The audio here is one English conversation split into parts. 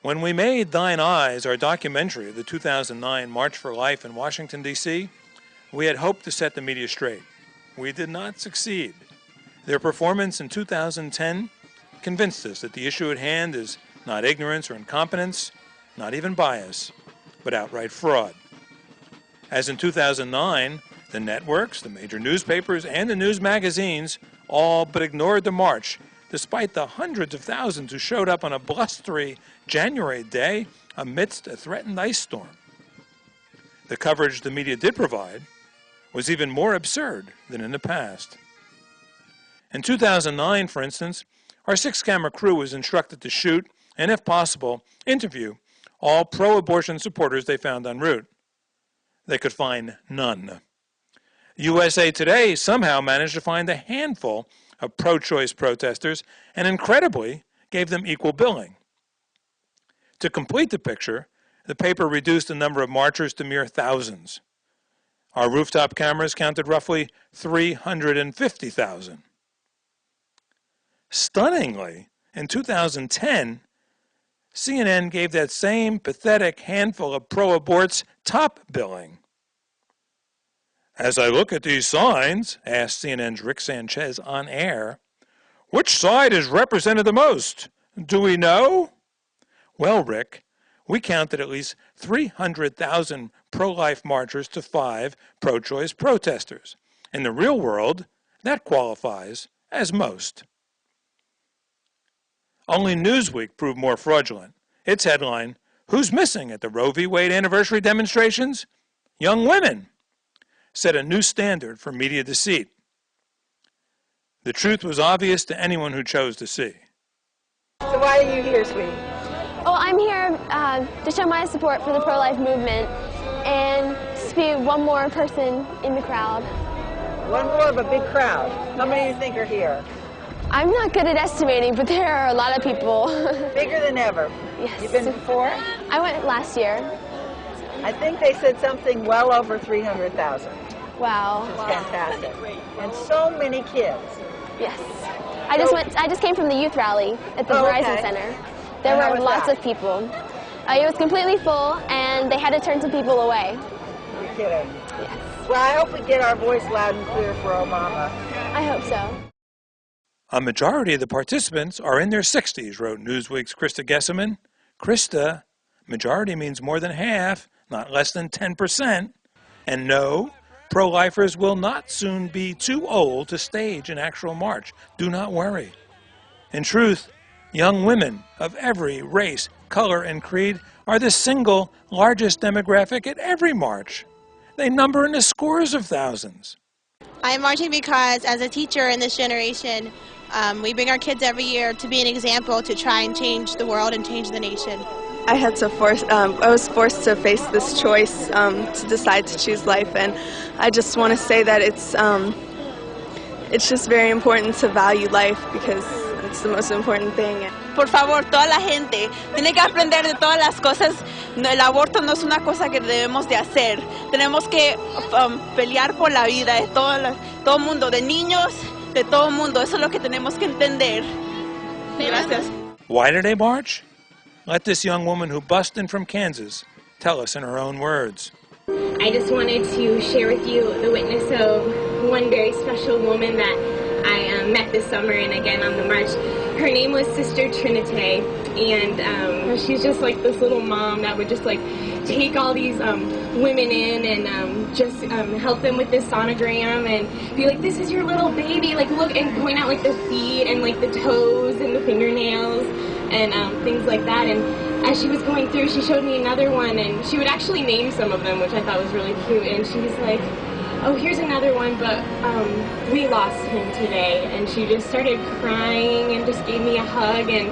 When we made Thine Eyes our documentary of the 2009 March for Life in Washington, D.C., we had hoped to set the media straight. We did not succeed. Their performance in 2010 convinced us that the issue at hand is not ignorance or incompetence, not even bias, but outright fraud. As in 2009, the networks, the major newspapers, and the news magazines all but ignored the march, despite the hundreds of thousands who showed up on a blustery January day amidst a threatened ice storm. The coverage the media did provide was even more absurd than in the past. In 2009, for instance, our 6-camera crew was instructed to shoot and, if possible, interview all pro-abortion supporters they found en route. They could find none. USA Today somehow managed to find a handful of pro-choice protesters and, incredibly, gave them equal billing. To complete the picture, the paper reduced the number of marchers to mere thousands. Our rooftop cameras counted roughly 350,000. Stunningly, in 2010, CNN gave that same pathetic handful of pro-aborts top billing. As I look at these signs, asked CNN's Rick Sanchez on air, which side is represented the most? Do we know? Well, Rick, we counted at least 300,000 pro-life marchers to 5 pro-choice protesters. In the real world, that qualifies as most. Only Newsweek proved more fraudulent. Its headline, "Who's Missing at the Roe v. Wade Anniversary Demonstrations? Young Women," set a new standard for media deceit. The truth was obvious to anyone who chose to see. So why are you here, sweetie? Oh, I'm here to show my support for the pro-life movement and just be one more person in the crowd. One more of a big crowd. How many do you think are here? I'm not good at estimating, but there are a lot of people. Bigger than ever. Yes. You've been before? I went last year. I think they said something well over 300,000. Wow. It's fantastic. And so many kids. Yes. I just came from the youth rally at the Verizon Center. There were lots of people. It was completely full, and they had to turn some people away. You're kidding. Yes. Well, I hope we get our voice loud and clear for Obama. I hope so. A majority of the participants are in their 60s, wrote Newsweek's Krista Gesselman. Krista, majority means more than half, not less than 10%. And no, pro-lifers will not soon be too old to stage an actual march. Do not worry. In truth, young women of every race, color, and creed are the single largest demographic at every march. They number in the scores of thousands. I'm marching because, as a teacher in this generation, we bring our kids every year to be an example to try and change the world and change the nation. I was forced to face this choice to decide to choose life, and I just want to say that it's just very important to value life because it's the most important thing. Por favor, toda la gente tiene que aprender de todas las cosas. No, el aborto no es una cosa que debemos de hacer. Tenemos que pelear por la vida de todo mundo, de niños, de todo mundo. Eso es lo que tenemos que entender. Gracias. Why did they march? Let this young woman who bust in from Kansas tell us in her own words. I just wanted to share with you the witness of one very special woman that I met this summer and again on the march. Her name was Sister Trinité, and she's just like this little mom that would just like take all these women in and just help them with this sonogram and be like, this is your little baby, like look, and point out like the feet and like the toes and the fingernails and things like that. And as she was going through, she showed me another one, and she would actually name some of them, which I thought was really cute. And she was like, oh, here's another one, but we lost him today. And she just started crying and just gave me a hug, and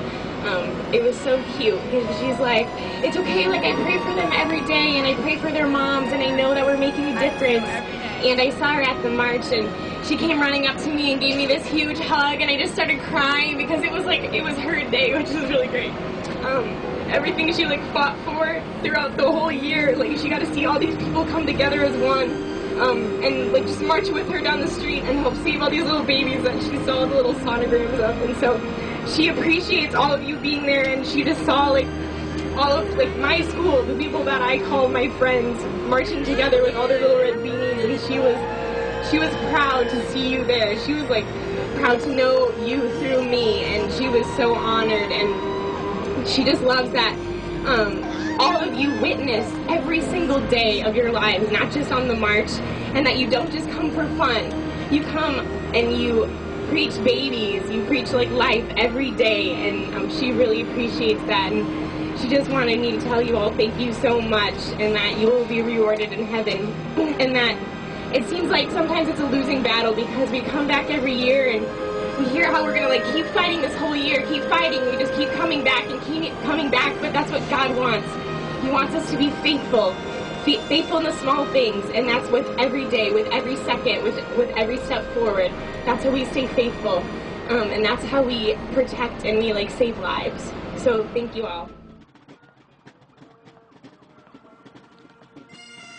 it was so cute because she's like, it's okay, like I pray for them every day, and I pray for their moms, and I know that we're making a difference. And I saw her at the march, and she came running up to me and gave me this huge hug, and I just started crying because it was like, it was her day, which was really great. Everything she like fought for throughout the whole year, like she got to see all these people come together as one. And like just march with her down the street and help save all these little babies that she saw the little sonograms of. And so she appreciates all of you being there, and she just saw like all of like my school, the people that I call my friends, marching together with all their little red beanies, and she was proud to see you there. She was like proud to know you through me, and she was so honored, and she just loves that all of you witness every single day of your lives, not just on the march, and that you don't just come for fun. You come and you preach babies, you preach like life every day, and she really appreciates that, and she just wanted me to tell you all thank you so much, and that you will be rewarded in heaven, and that it seems like sometimes it's a losing battle because we come back every year and we hear how we're going to like keep fighting this whole year, keep fighting, we just keep coming back and keep coming back, but that's what God wants. He wants us to be faithful. Faithful in the small things, and that's with every day, with every second, with every step forward. That's how we stay faithful, and that's how we protect and we like save lives. So thank you all.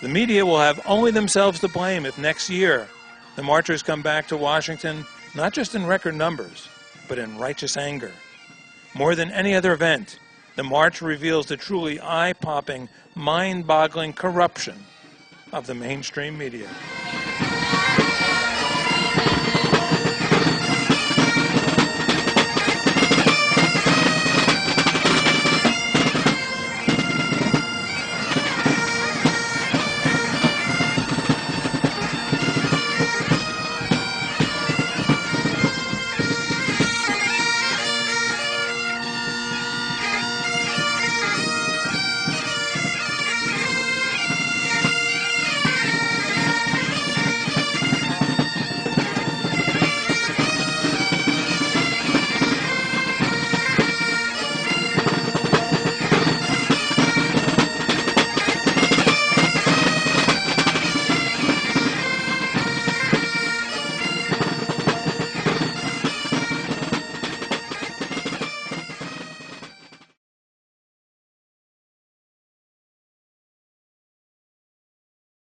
The media will have only themselves to blame if next year the marchers come back to Washington not just in record numbers, but in righteous anger. More than any other event, the march reveals the truly eye-popping, mind-boggling corruption of the mainstream media.